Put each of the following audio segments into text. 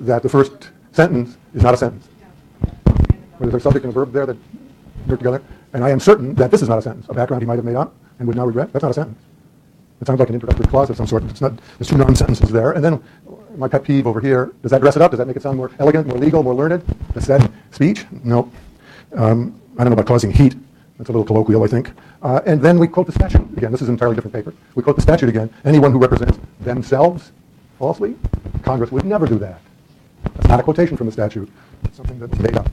that the first sentence is not a sentence. Where there's a subject and a verb there that work together. And I am certain that this is not a sentence. A background he might have made up and would now regret. That's not a sentence. It sounds like an introductory clause of some sort. It's not. There's two non-sentences there. And then my pet peeve over here, does that dress it up? Does that make it sound more elegant, more legal, more learned? Is that speech? No. I don't know about causing heat. That's a little colloquial, I think. And then we quote the statute. Again, this is an entirely different paper. We quote the statute again. Anyone who represents themselves falsely, Congress would never do that. That's not a quotation from the statute. It's something that was made up.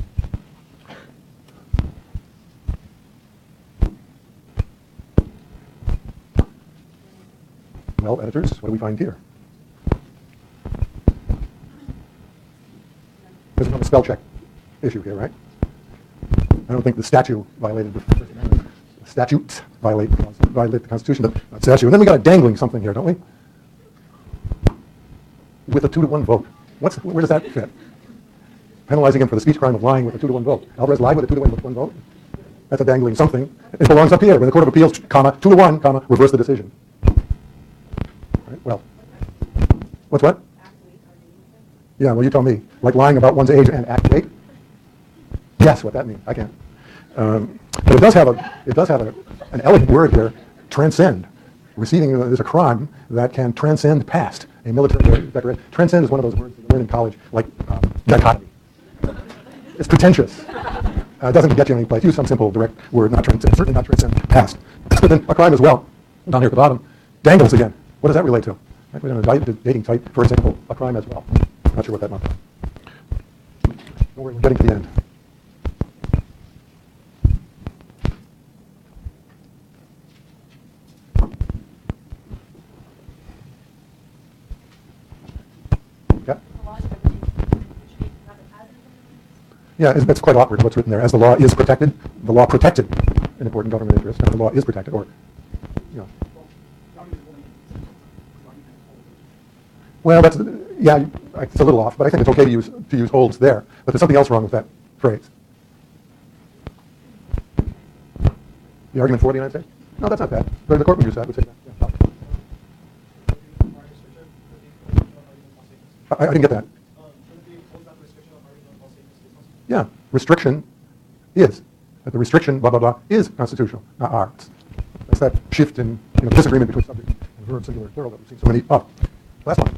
Well, editors, what do we find here? There's another spell check issue here, right? I don't think the statute violated the First Amendment. The statutes violate the Constitution, but not statute. And then we got a dangling something here, don't we? With a 2-to-1 vote. Where does that fit? Penalizing him for the speech crime of lying with a 2-to-1 vote. Alvarez lied with a 2-to-1 vote? That's a dangling something. It belongs up here. When the Court of Appeals, 2-to-1, reverse the decision. Right, well, what? Yeah, well, you tell me. Like lying about one's age and activate? Guess what that means. I can't. But it does have an elegant word here, transcend. Receiving is a crime that can transcend past. A military decoration. Transcend is one of those words that you learn in college, like dichotomy. It's pretentious. It doesn't get you any place. Use some simple, direct word, not transcend. Certainly not transcend past. But then a crime as well, down here at the bottom, dangles again. What does that relate to? Right, we're in a dating site, for example, a crime as well. Not sure what that meant. We're getting to the end. Yeah, it's quite awkward what's written there. As the law is protected, the law protected an important government interest, and the law is protected, or, you know. Well, it's a little off, but I think it's okay to use holds there. But there's something else wrong with that phrase. The argument for the United States? No, that's not bad. The court would use that. Would say that. Yeah. I didn't get that. Yeah, restriction is. That the restriction, blah, blah, blah, is constitutional, not ours. That's that shift in disagreement between subject and verb, singular, plural, that we've seen so many of. Last one.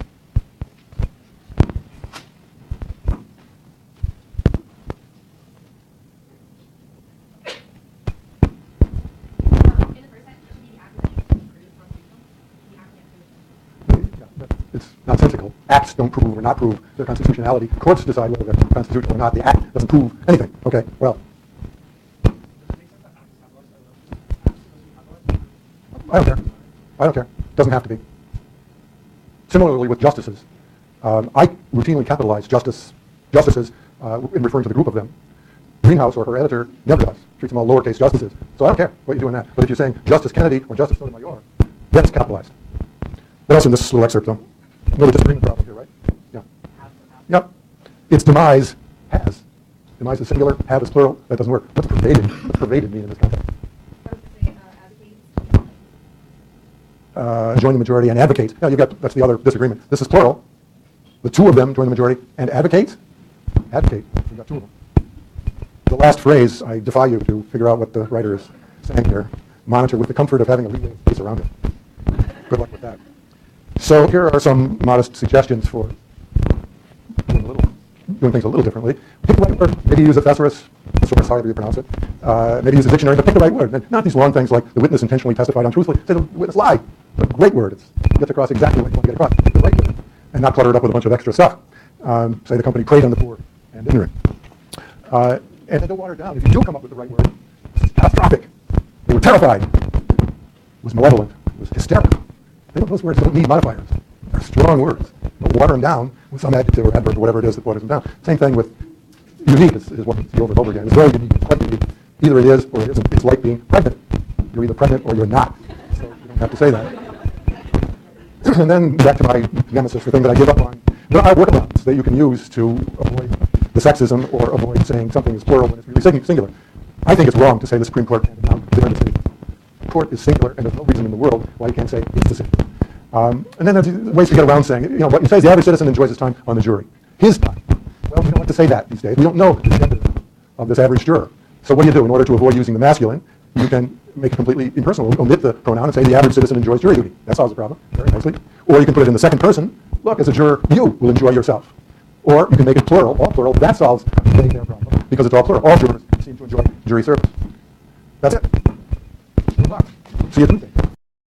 It's nonsensical. Acts don't prove or not prove their constitutionality. Courts decide whether they're constitutional or not. The act doesn't prove anything. Okay, well. I don't care. Doesn't have to be. Similarly with justices. I routinely capitalize justices in referring to the group of them. Greenhouse or her editor never does. Treats them all lowercase justices. So I don't care what you do in that. But if you're saying Justice Kennedy or Justice Sotomayor, then it's capitalized. What else in this little excerpt, though? Another disagreement problem here, right? Yeah. Yep. Its demise has. Demise is singular, have is plural. That doesn't work. What's pervaded? What's pervaded mean in this context? Join the majority and advocate. Yeah, that's the other disagreement. This is plural. The two of them join the majority and advocate. Advocate. We've got two of them. The last phrase, I defy you to figure out what the writer is saying here. Monitor with the comfort of having a legal space around it. Good luck with that. So here are some modest suggestions for doing things a little differently. Pick the right word. Maybe use a thesaurus, however you pronounce it. Maybe use a dictionary, but pick the right word. And not these long things like the witness intentionally testified untruthfully. Say the witness lied. A great word. It gets across exactly what you want to get across. Pick the right word. And not clutter it up with a bunch of extra stuff. Say the company preyed on the poor and ignorant. And then don't water it down. If you do come up with the right word, it's catastrophic. They were terrified. It was malevolent. It was hysterical. Those words don't need modifiers. They're strong words. But water them down with some adjective or adverb or whatever it is that waters them down. Same thing with unique is what we see over and over again. It's very unique. It's quite unique. Either it is or it isn't. It's like being pregnant. You're either pregnant or you're not. So you don't have to say that. And then back to my nemesis, the thing that I give up on. There are workarounds that you can use to avoid the sexism or avoid saying something is plural when it's really singular. I think it's wrong to say the Supreme Court handed down the city. The court is singular, and there's no reason in the world why you can't say it's the singular. And then there's ways to get around saying, what you say is the average citizen enjoys his time on the jury. his time. Well, we don't like to say that these days. We don't know the gender of this average juror. So what do? In order to avoid using the masculine, you can make it completely impersonal. Omit the pronoun and say the average citizen enjoys jury duty. That solves the problem very nicely. Or you can put it in the second person. Look, as a juror, you will enjoy yourself. Or you can make it plural, all plural. That solves their problem because it's all plural. All jurors seem to enjoy jury service. That's it. Good luck. See you Tuesday.